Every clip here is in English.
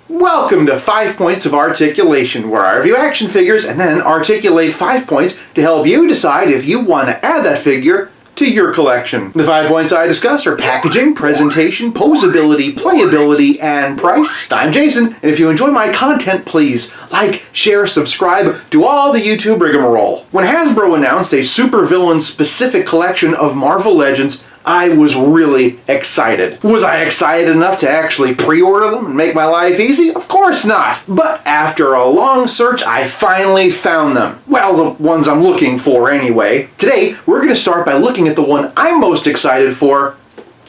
Welcome to 5 Points of Articulation, where I review action figures and then articulate 5 points to help you decide if you want to add that figure to your collection. The 5 points I discuss are packaging, presentation, posability, playability, and price. I'm Jason, and if you enjoy my content, please like, share, subscribe, do all the YouTube rigmarole. When Hasbro announced a Super-Villains specific collection of Marvel Legends, I was really excited. Was I excited enough to actually pre-order them and make my life easy? Of course not. But after a long search, I finally found them. Well, the ones I'm looking for anyway. Today, we're going to start by looking at the one I'm most excited for,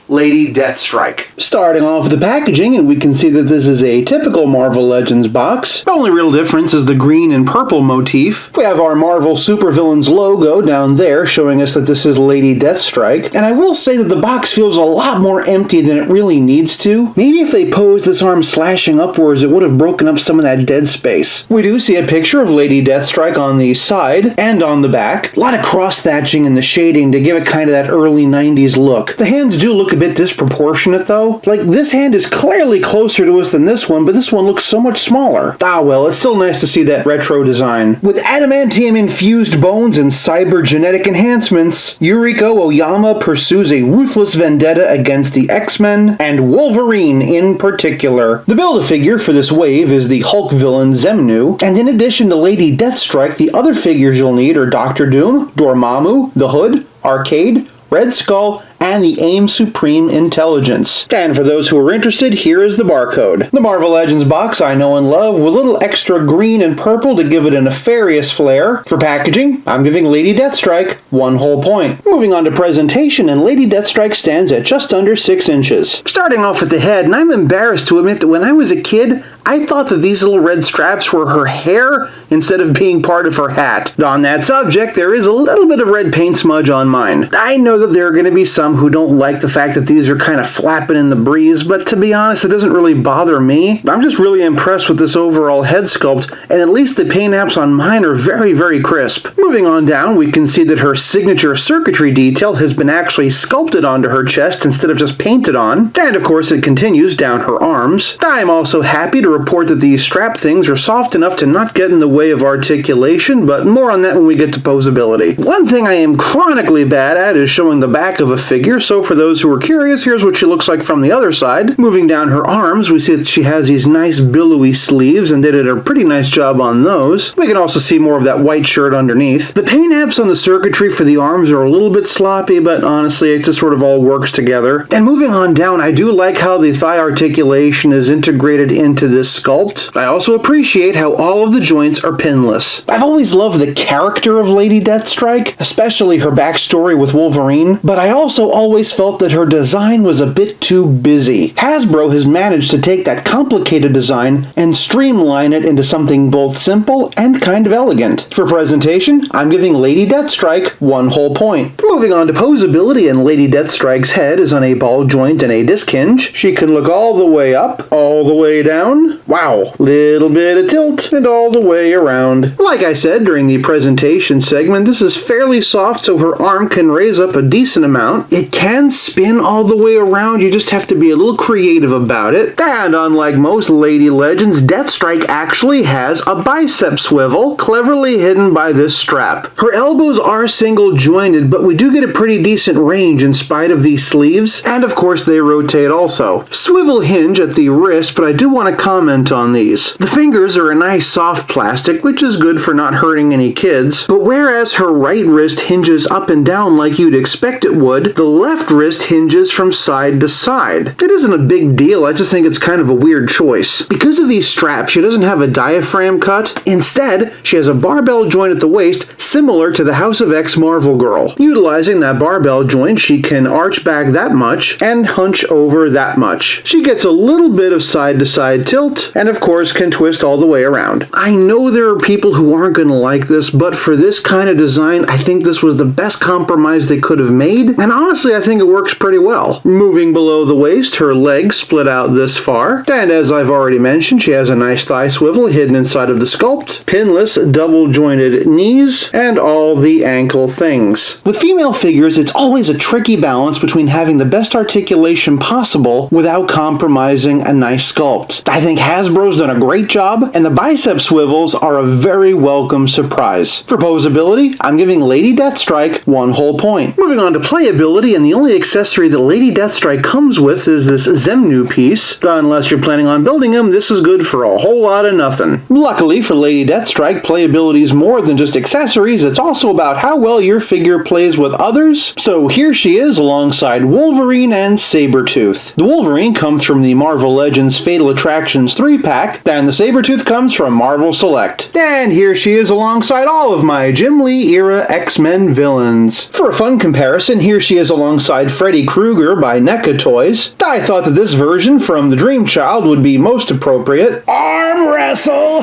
Lady Deathstrike. Starting off with the packaging, and we can see that this is a typical Marvel Legends box. The only real difference is the green and purple motif. We have our Marvel Super-Villains logo down there showing us that this is Lady Deathstrike. And I will say that the box feels a lot more empty than it really needs to. Maybe if they posed this arm slashing upwards, it would have broken up some of that dead space. We do see a picture of Lady Deathstrike on the side and on the back. A lot of cross-thatching in the shading to give it kind of that early 90s look. The hands do look a bit disproportionate though. Like, this hand is clearly closer to us than this one, but this one looks so much smaller. Ah well, it's still nice to see that retro design. With adamantium infused bones and cybergenetic enhancements, Yuriko Oyama pursues a ruthless vendetta against the X-Men and Wolverine in particular. The Build-A-Figure for this wave is the Hulk villain Xemnu, and in addition to Lady Deathstrike, the other figures you'll need are Doctor Doom, Dormammu, the Hood, Arcade, Red Skull, and the AIM Supreme Intelligence. And for those who are interested, here is the barcode. The Marvel Legends box I know and love with a little extra green and purple to give it a nefarious flair. For packaging, I'm giving Lady Deathstrike 1 whole point. Moving on to presentation, and Lady Deathstrike stands at just under 6 inches. Starting off with the head, and I'm embarrassed to admit that when I was a kid, I thought that these little red straps were her hair instead of being part of her hat. On that subject, there is a little bit of red paint smudge on mine. I know that there are going to be some who don't like the fact that these are kind of flapping in the breeze, but to be honest, it doesn't really bother me. I'm just really impressed with this overall head sculpt, and at least the paint apps on mine are very, very crisp. Moving on down, we can see that her signature circuitry detail has been actually sculpted onto her chest instead of just painted on, and of course it continues down her arms. I'm also happy to report that these strap things are soft enough to not get in the way of articulation, but more on that when we get to posability. One thing I am chronically bad at is showing the back of a figure, so for those who are curious, here's what she looks like from the other side. Moving down her arms, we see that she has these nice billowy sleeves, and they did a pretty nice job on those. We can also see more of that white shirt underneath. The paint apps on the circuitry for the arms are a little bit sloppy, but honestly, it just sort of all works together. And moving on down, I do like how the thigh articulation is integrated into this sculpt. I also appreciate how all of the joints are pinless. I've always loved the character of Lady Deathstrike, especially her backstory with Wolverine, but I also always felt that her design was a bit too busy. Hasbro has managed to take that complicated design and streamline it into something both simple and kind of elegant. For presentation, I'm giving Lady Deathstrike 1 whole point. Moving on to posability, and Lady Deathstrike's head is on a ball joint and a disc hinge. She can look all the way up, all the way down. Wow, little bit of tilt, and all the way around. Like I said during the presentation segment, this is fairly soft, so her arm can raise up a decent amount. It can spin all the way around, you just have to be a little creative about it. And unlike most Lady Legends, Deathstrike actually has a bicep swivel, cleverly hidden by this strap. Her elbows are single jointed, but we do get a pretty decent range in spite of these sleeves, and of course they rotate also. Swivel hinge at the wrist, but I do want to comment on these. The fingers are a nice soft plastic, which is good for not hurting any kids, but whereas her right wrist hinges up and down like you'd expect it would, the left wrist hinges from side to side. It isn't a big deal, I just think it's kind of a weird choice. Because of these straps, she doesn't have a diaphragm cut. Instead, she has a barbell joint at the waist, similar to the House of X Marvel girl. Utilizing that barbell joint, she can arch back that much and hunch over that much. She gets a little bit of side-to-side tilt, and of course can twist all the way around. I know there are people who aren't going to like this, but for this kind of design, I think this was the best compromise they could have made, and honestly, honestly, I think it works pretty well. Moving below the waist, her legs split out this far, and as I've already mentioned, she has a nice thigh swivel hidden inside of the sculpt, pinless double-jointed knees, and all the ankle things. With female figures, it's always a tricky balance between having the best articulation possible without compromising a nice sculpt. I think Hasbro's done a great job, and the bicep swivels are a very welcome surprise. For posability, I'm giving Lady Deathstrike 1 whole point. Moving on to playability, and the only accessory that Lady Deathstrike comes with is this Xemnu piece. Unless you're planning on building him, this is good for a whole lot of nothing. Luckily for Lady Deathstrike, playability is more than just accessories, it's also about how well your figure plays with others. So here she is alongside Wolverine and Sabretooth. The Wolverine comes from the Marvel Legends Fatal Attractions 3-pack, and the Sabretooth comes from Marvel Select. And here she is alongside all of my Jim Lee era X-Men villains. For a fun comparison, here she is alongside Freddy Krueger by NECA Toys. I thought that this version from the Dream Child would be most appropriate. Arm wrestle!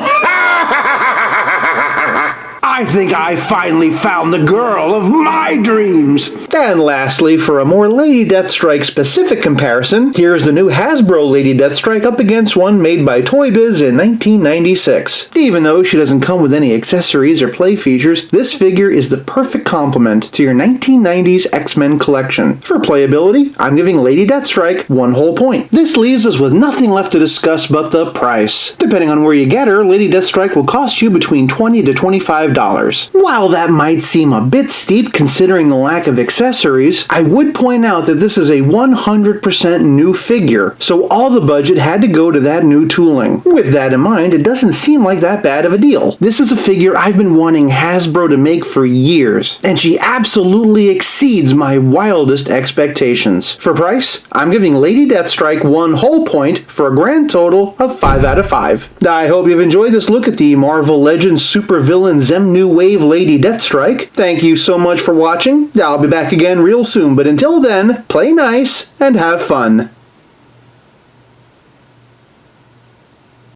I think I finally found the girl of my dreams! And lastly, for a more Lady Deathstrike specific comparison, here's the new Hasbro Lady Deathstrike up against one made by Toy Biz in 1996. Even though she doesn't come with any accessories or play features, this figure is the perfect complement to your 1990s X-Men collection. For playability, I'm giving Lady Deathstrike 1 whole point. This leaves us with nothing left to discuss but the price. Depending on where you get her, Lady Deathstrike will cost you between $20 to $25. While that might seem a bit steep considering the lack of accessories, I would point out that this is a 100% new figure, so all the budget had to go to that new tooling. With that in mind, it doesn't seem like that bad of a deal. This is a figure I've been wanting Hasbro to make for years, and she absolutely exceeds my wildest expectations. For price, I'm giving Lady Deathstrike 1 whole point for a grand total of 5 out of 5. I hope you've enjoyed this look at the Marvel Legends Super-Villains Xemnu Wave Lady Deathstrike. Thank you so much for watching. I'll be back again real soon, but until then, play nice and have fun.